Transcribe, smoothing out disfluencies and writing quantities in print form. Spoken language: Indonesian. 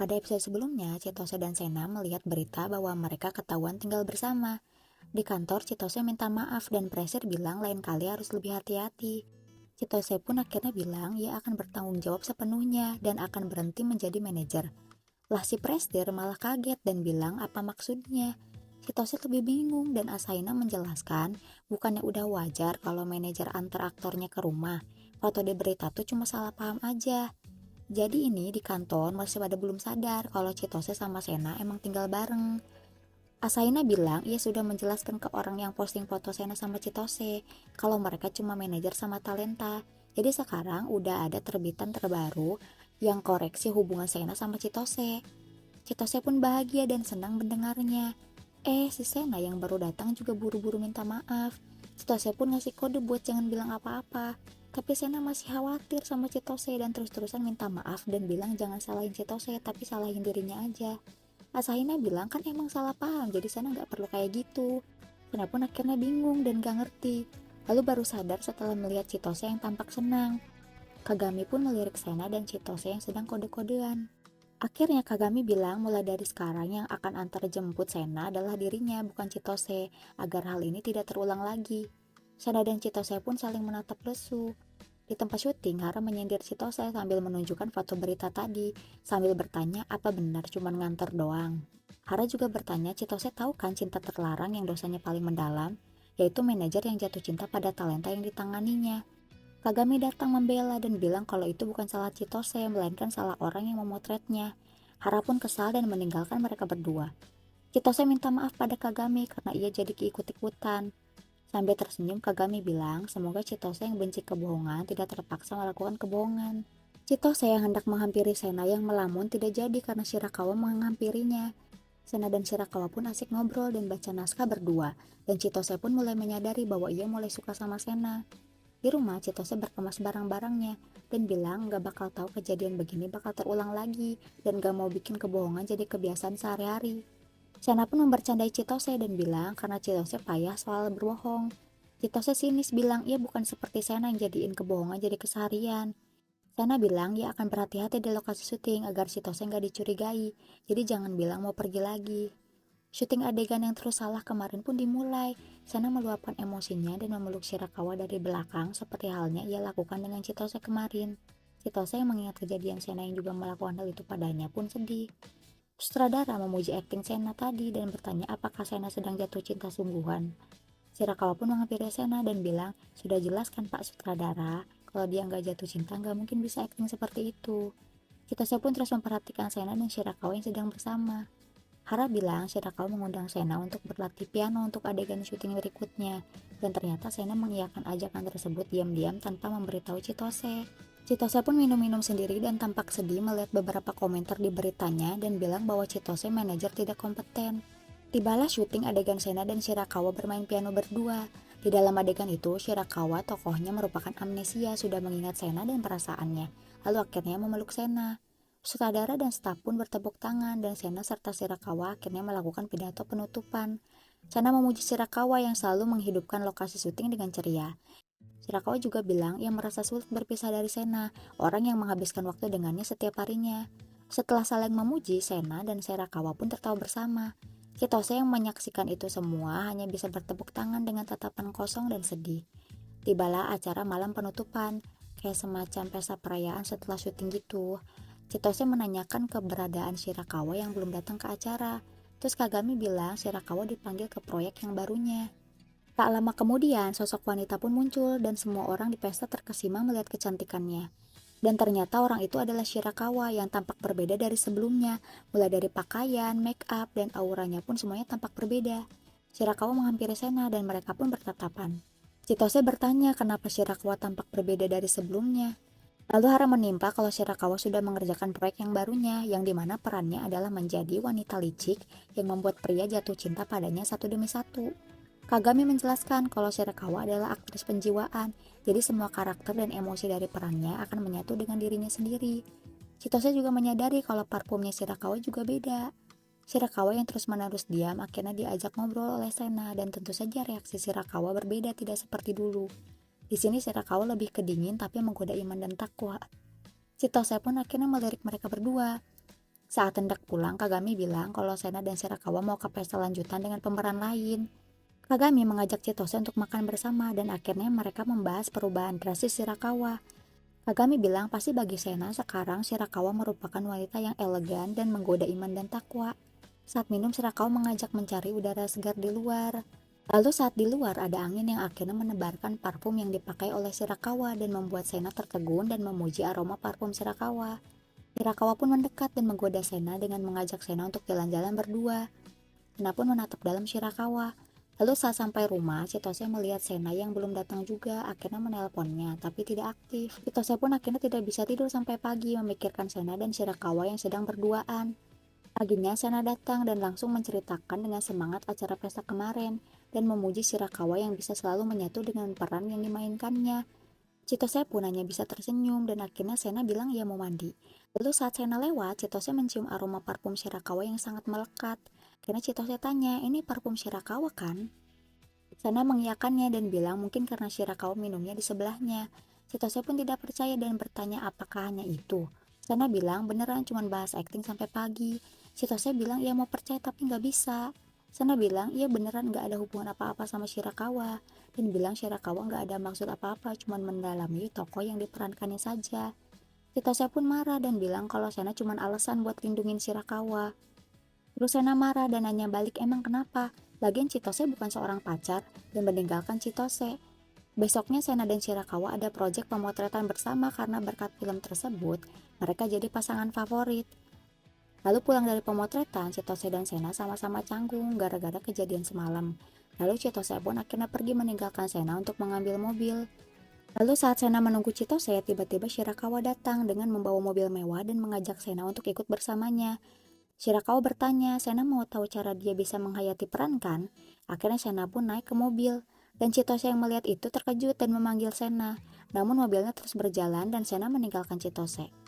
Pada episode sebelumnya, Chitose dan Sena melihat berita bahwa mereka ketahuan tinggal bersama. Di kantor, Chitose minta maaf dan Presir bilang lain kali harus lebih hati-hati. Chitose pun akhirnya bilang ia akan bertanggung jawab sepenuhnya dan akan berhenti menjadi manajer. Lah si Prestir malah kaget dan bilang apa maksudnya. Chitose lebih bingung dan Asaina menjelaskan bukannya udah wajar kalau manajer antar aktornya ke rumah. Foto di berita tuh cuma salah paham aja. Jadi ini di kantor masih pada belum sadar kalau Chitose sama Sena emang tinggal bareng. Asaina bilang ia sudah menjelaskan ke orang yang posting foto Sena sama Chitose kalau mereka cuma manajer sama talenta. Jadi sekarang udah ada terbitan terbaru yang koreksi hubungan Sena sama Chitose. Chitose pun bahagia dan senang mendengarnya. Si Sena yang baru datang juga buru-buru minta maaf. Chitose pun ngasih kode buat jangan bilang apa-apa. Tapi Sena masih khawatir sama Chitose dan terus-terusan minta maaf dan bilang jangan salahin Chitose tapi salahin dirinya aja. Asahina bilang kan emang salah paham jadi Sena gak perlu kayak gitu. Sena pun akhirnya bingung dan gak ngerti. Lalu baru sadar setelah melihat Chitose yang tampak senang. Kagami pun melirik Sena dan Chitose yang sedang kode-kodean. Akhirnya Kagami bilang mulai dari sekarang yang akan antar jemput Sena adalah dirinya bukan Chitose agar hal ini tidak terulang lagi. Sena dan Chitose pun saling menatap lesu. Di tempat syuting, Hara menyindir Chitose sambil menunjukkan foto berita tadi, sambil bertanya apa benar cuma nganter doang. Hara juga bertanya Chitose tahu kan cinta terlarang yang dosanya paling mendalam, yaitu manajer yang jatuh cinta pada talenta yang ditanganinya. Kagami datang membela dan bilang kalau itu bukan salah Chitose, melainkan salah orang yang memotretnya. Hara pun kesal dan meninggalkan mereka berdua. Chitose minta maaf pada Kagami karena ia jadi keikut-ikutan. Sambil tersenyum, Kagami bilang, semoga Chitose yang benci kebohongan tidak terpaksa melakukan kebohongan. Chitose yang hendak menghampiri Sena yang melamun tidak jadi karena Shirakawa menghampirinya. Sena dan Shirakawa pun asik ngobrol dan baca naskah berdua, dan Chitose pun mulai menyadari bahwa ia mulai suka sama Sena. Di rumah, Chitose berkemas barang-barangnya dan bilang gak bakal tahu kejadian begini bakal terulang lagi dan gak mau bikin kebohongan jadi kebiasaan sehari-hari. Sena pun membercandai Chitose dan bilang karena Chitose payah soal berbohong. Chitose sinis bilang ia bukan seperti Sena yang jadiin kebohongan jadi keseharian. Sena bilang ia akan berhati-hati di lokasi syuting agar Chitose nggak dicurigai, jadi jangan bilang mau pergi lagi. Syuting adegan yang terus salah kemarin pun dimulai. Sena meluapkan emosinya dan memeluk Shirakawa dari belakang seperti halnya ia lakukan dengan Chitose kemarin. Chitose yang mengingat kejadian Sena yang juga melakukan hal itu padanya pun sedih. Sutradara memuji akting Sena tadi dan bertanya apakah Sena sedang jatuh cinta sungguhan. Shirakawa pun menghampiri Sena dan bilang, sudah jelas kan Pak Sutradara, kalau dia nggak jatuh cinta nggak mungkin bisa akting seperti itu. Chitose pun terus memperhatikan Sena dan Shirakawa yang sedang bersama. Hara bilang Shirakawa mengundang Sena untuk berlatih piano untuk adegan syuting berikutnya, dan ternyata Sena mengiyakan ajakan tersebut diam-diam tanpa memberitahu Chitose. Chitose pun minum-minum sendiri dan tampak sedih melihat beberapa komentar di beritanya dan bilang bahwa Chitose manajer tidak kompeten. Tibalah syuting adegan Sena dan Shirakawa bermain piano berdua. Di dalam adegan itu, Shirakawa tokohnya merupakan amnesia sudah mengingat Sena dan perasaannya, lalu akhirnya memeluk Sena. Sutradara dan staf pun bertepuk tangan dan Sena serta Shirakawa akhirnya melakukan pidato penutupan. Sena memuji Shirakawa yang selalu menghidupkan lokasi syuting dengan ceria. Shirakawa juga bilang ia merasa sulit berpisah dari Sena, orang yang menghabiskan waktu dengannya setiap harinya. Setelah saling memuji, Sena dan Shirakawa pun tertawa bersama. Chitose yang menyaksikan itu semua hanya bisa bertepuk tangan dengan tatapan kosong dan sedih. Tibalah acara malam penutupan, kayak semacam pesta perayaan setelah syuting gitu. Chitose menanyakan keberadaan Shirakawa yang belum datang ke acara. Terus Kagami bilang Shirakawa dipanggil ke proyek yang barunya. Tak lama kemudian, sosok wanita pun muncul dan semua orang di pesta terkesima melihat kecantikannya. Dan ternyata orang itu adalah Shirakawa yang tampak berbeda dari sebelumnya, mulai dari pakaian, make up, dan auranya pun semuanya tampak berbeda. Shirakawa menghampiri Sena dan mereka pun bertatapan. Chitose bertanya kenapa Shirakawa tampak berbeda dari sebelumnya. Lalu Hara menimpa kalau Shirakawa sudah mengerjakan proyek yang barunya, yang dimana perannya adalah menjadi wanita licik yang membuat pria jatuh cinta padanya satu demi satu. Kagami menjelaskan kalau Shirakawa adalah aktris penjiwaan, jadi semua karakter dan emosi dari perannya akan menyatu dengan dirinya sendiri. Chitose juga menyadari kalau parfumnya Shirakawa juga beda. Shirakawa yang terus-menerus diam akhirnya diajak ngobrol oleh Sena dan tentu saja reaksi Shirakawa berbeda tidak seperti dulu. Di sini Shirakawa lebih kedingin tapi menggoda iman dan takwa. Chitose pun akhirnya melirik mereka berdua. Saat hendak pulang, Kagami bilang kalau Sena dan Shirakawa mau ke pesta lanjutan dengan pemeran lain. Kagami mengajak Chitose untuk makan bersama dan akhirnya mereka membahas perubahan drastis Shirakawa. Kagami bilang pasti bagi Sena sekarang Shirakawa merupakan wanita yang elegan dan menggoda iman dan takwa. Saat minum, Shirakawa mengajak mencari udara segar di luar. Lalu saat di luar ada angin yang akhirnya menebarkan parfum yang dipakai oleh Shirakawa dan membuat Sena tertegun dan memuji aroma parfum Shirakawa. Shirakawa pun mendekat dan menggoda Sena dengan mengajak Sena untuk jalan-jalan berdua. Sena pun menatap dalam Shirakawa. Lalu saat sampai rumah, Chitose melihat Sena yang belum datang juga, akhirnya menelponnya, tapi tidak aktif. Chitose pun akhirnya tidak bisa tidur sampai pagi memikirkan Sena dan Shirakawa yang sedang berduaan. Paginya Sena datang dan langsung menceritakan dengan semangat acara pesta kemarin dan memuji Shirakawa yang bisa selalu menyatu dengan peran yang dimainkannya. Chitose pun hanya bisa tersenyum dan akhirnya Sena bilang ia mau mandi. Lalu saat Sena lewat, Chitose mencium aroma parfum Shirakawa yang sangat melekat. Akhirnya Chitose tanya, ini parfum Shirakawa kan? Sena mengiyakannya dan bilang mungkin karena Shirakawa minumnya di sebelahnya. Chitose pun tidak percaya dan bertanya apakah hanya itu. Sena bilang beneran cuma bahas acting sampai pagi. Chitose bilang ia mau percaya tapi nggak bisa. Sena bilang ia beneran nggak ada hubungan apa-apa sama Shirakawa dan bilang Shirakawa nggak ada maksud apa-apa, cuma mendalami tokoh yang diperankannya saja. Chitose pun marah dan bilang kalau Sena cuma alasan buat lindungin Shirakawa. Terus Sena marah dan nanya balik emang kenapa? Lagian Chitose bukan seorang pacar dan meninggalkan Chitose. Besoknya Sena dan Shirakawa ada proyek pemotretan bersama karena berkat film tersebut, mereka jadi pasangan favorit. Lalu pulang dari pemotretan, Chitose dan Sena sama-sama canggung gara-gara kejadian semalam. Lalu Chitose pun akhirnya pergi meninggalkan Sena untuk mengambil mobil. Lalu saat Sena menunggu Chitose, tiba-tiba Shirakawa datang dengan membawa mobil mewah dan mengajak Sena untuk ikut bersamanya. Shirakawa bertanya, Sena mau tahu cara dia bisa menghayati peran kan? Akhirnya Sena pun naik ke mobil. Dan Chitose yang melihat itu terkejut dan memanggil Sena. Namun mobilnya terus berjalan dan Sena meninggalkan Chitose.